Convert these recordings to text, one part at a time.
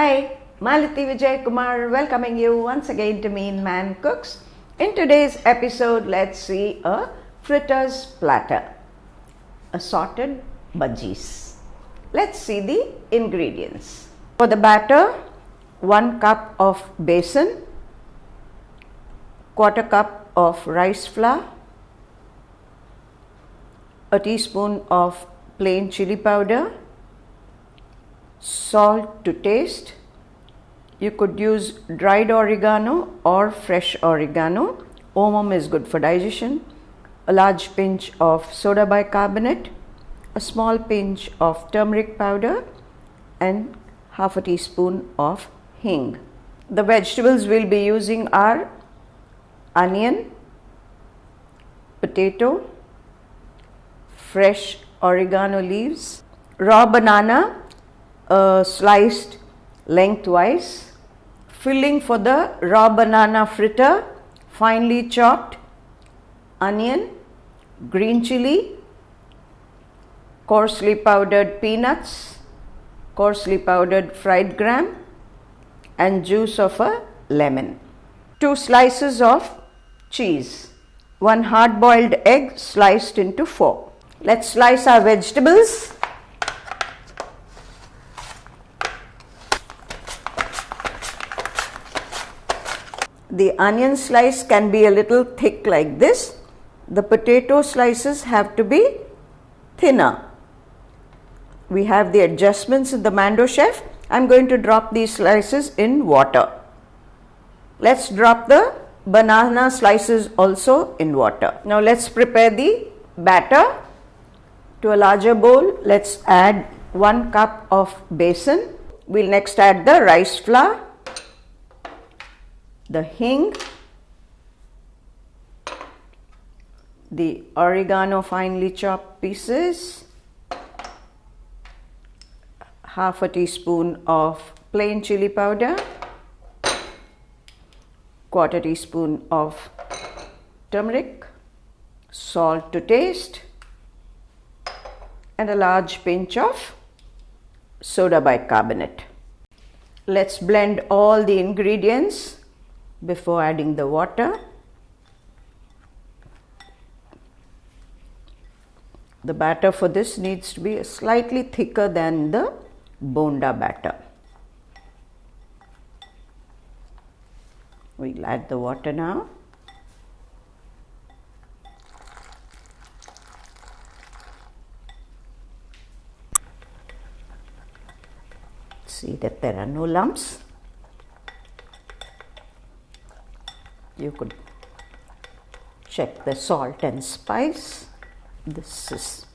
Hi, Malati Vijay Kumar welcoming you once again to Meen Man Cooks. In today's episode, let's see a fritters platter, assorted bajis. Let's see the ingredients. For the batter, 1 cup of besan, quarter cup of rice flour, a teaspoon of plain chili powder, salt to taste. You could use dried oregano or fresh oregano. Omum is good for digestion. A large pinch of soda bicarbonate, a small pinch of turmeric powder, and half a teaspoon of hing. The vegetables we'll be using are onion, potato, fresh oregano leaves, raw banana sliced lengthwise, filling for the raw banana fritter, finely chopped onion, green chili, coarsely powdered peanuts, coarsely powdered fried gram, and juice of a lemon. 2 slices of cheese, 1 hard-boiled egg sliced into 4. Let's slice our vegetables. The onion slice can be a little thick like this. The potato slices have to be thinner. We have the adjustments in the Mando Chef. I'm going to drop these slices in water. Let's drop the banana slices also in water. Now let's prepare the batter. To a larger bowl, let's add 1 cup of besan. We'll next add the rice flour, the hing, the oregano finely chopped pieces, half a teaspoon of plain chili powder, quarter teaspoon of turmeric, salt to taste, and a large pinch of soda bicarbonate. Let's blend all the ingredients before adding the water. The batter for this needs to be slightly thicker than the bonda batter. We'll add the water now. See that there are no lumps. You could check the salt and spice. This is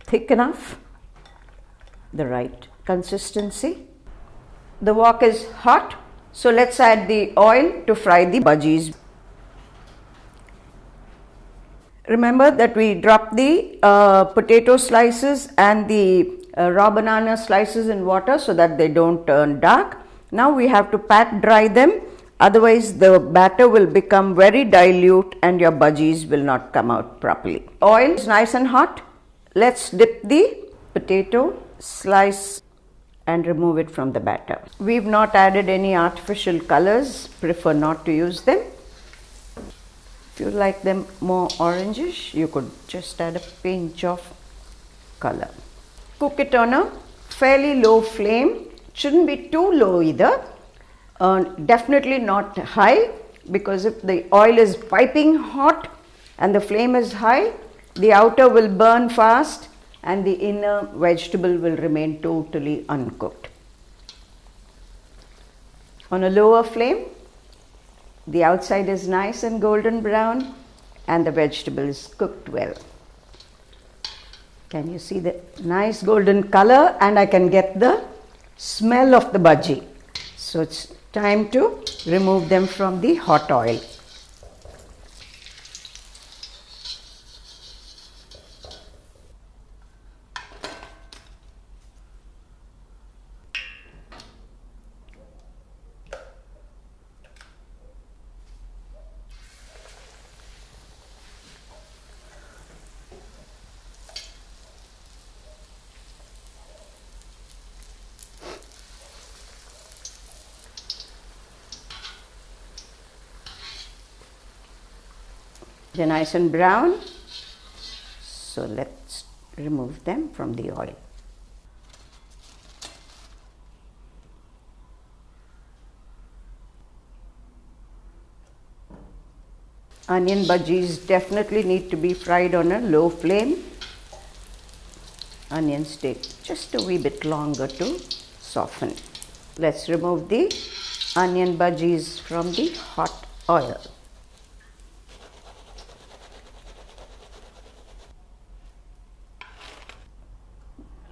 thick enough, the right consistency. The wok is hot, so let's add the oil to fry the bhajis. Remember that we dropped the potato slices and the raw banana slices in water so that they don't turn dark. Now we have to pat dry them. Otherwise, the batter will become very dilute and your bhajis will not come out properly. Oil is nice and hot. Let's dip the potato, slice and remove it from the batter. We've not added any artificial colors. Prefer not to use them. If you like them more orangish, you could just add a pinch of color. Cook it on a fairly low flame. It shouldn't be too low either. Definitely not high, because if the oil is piping hot and the flame is high, the outer will burn fast and the inner vegetable will remain totally uncooked. On a lower flame, the outside is nice and golden brown and the vegetable is cooked well. Can you see the nice golden color? And I can get the smell of the bhaji. So it's time to remove them from the hot oil. They're nice and brown. So let's remove them from the oil. Onion bhajis definitely need to be fried on a low flame. Onions take just a wee bit longer to soften. Let's remove the onion bhajis from the hot oil.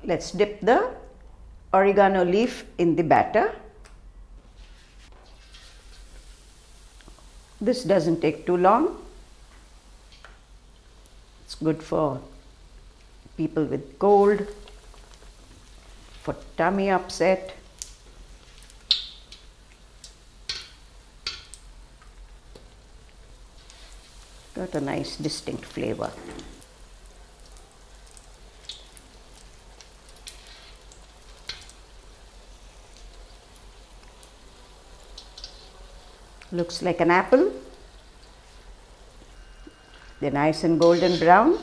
Let's dip the oregano leaf in the batter. This doesn't take too long. It's good for people with cold, for tummy upset. Got a nice distinct flavor. Looks like an apple. They're nice and golden brown.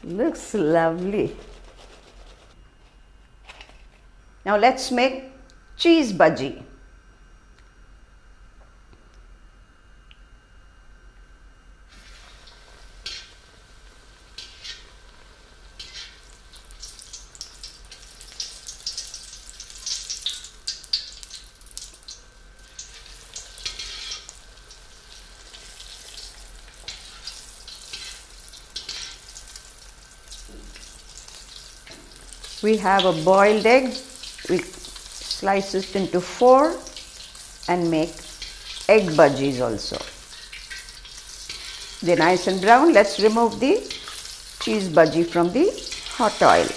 Looks lovely. Now let's make cheese bhaji. We have a boiled egg. We slice it into 4 and make egg bhajis also. They're nice and brown. Let's remove the cheese bhaji from the hot oil.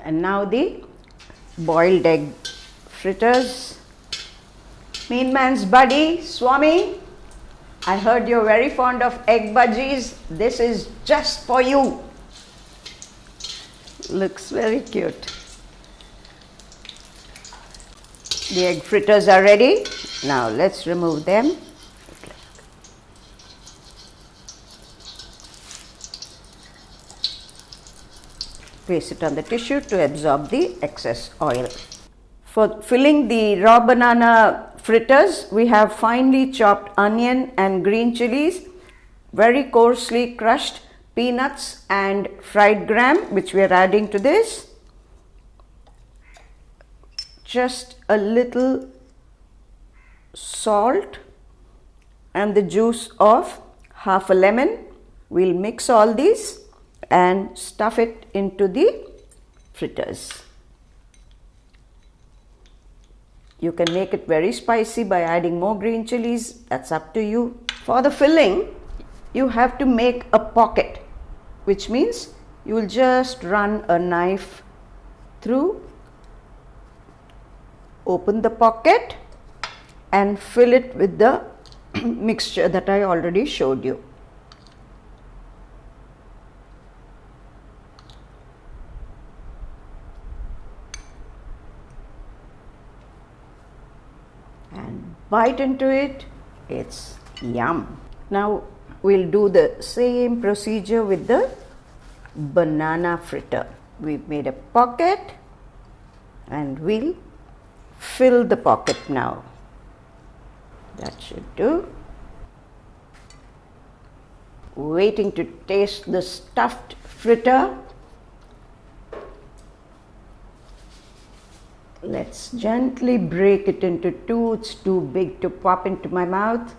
And now the boiled egg fritters. Meen man's buddy, Swami, I heard you're very fond of egg bhajis. This is just for you. Looks very cute. The egg fritters are ready. Now let's remove them. Place it on the tissue to absorb the excess oil. For filling the raw banana fritters, we have finely chopped onion and green chilies, very coarsely crushed peanuts and fried gram, which we are adding to this. Just a little salt and the juice of half a lemon. We'll mix all these and stuff it into the fritters. You can make it very spicy by adding more green chilies. That's up to you. For the filling, you have to make a pocket, which means you will just run a knife through, open the pocket and fill it with the mixture that I already showed you. And bite into it. It's yum. Now we'll do the same procedure with the banana fritter. We've made a pocket and we'll fill the pocket now. That should do. Waiting to taste the stuffed fritter. Let's gently break it into 2. It's too big to pop into my mouth.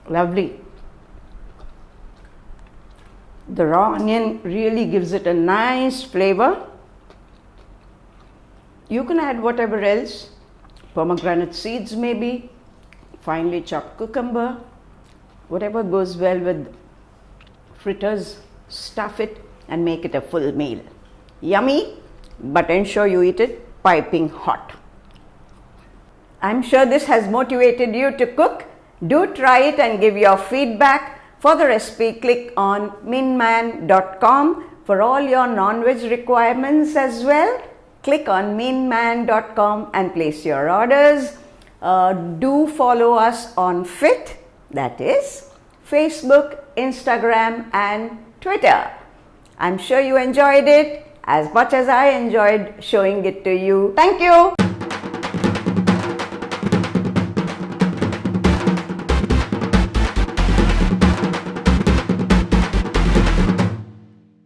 Lovely. The raw onion really gives it a nice flavor. You can add whatever else, pomegranate seeds maybe, finely chopped cucumber, whatever goes well with fritters. Stuff it and make it a full meal. Yummy, but ensure you eat it piping hot. I'm sure this has motivated you to cook. Do try it and give your feedback. For the recipe, click on meenman.com. For all your non-veg requirements as well, click on meenman.com and place your orders. Do follow us on FIT, that is Facebook, Instagram and Twitter. I'm sure you enjoyed it as much as I enjoyed showing it to you. Thank you.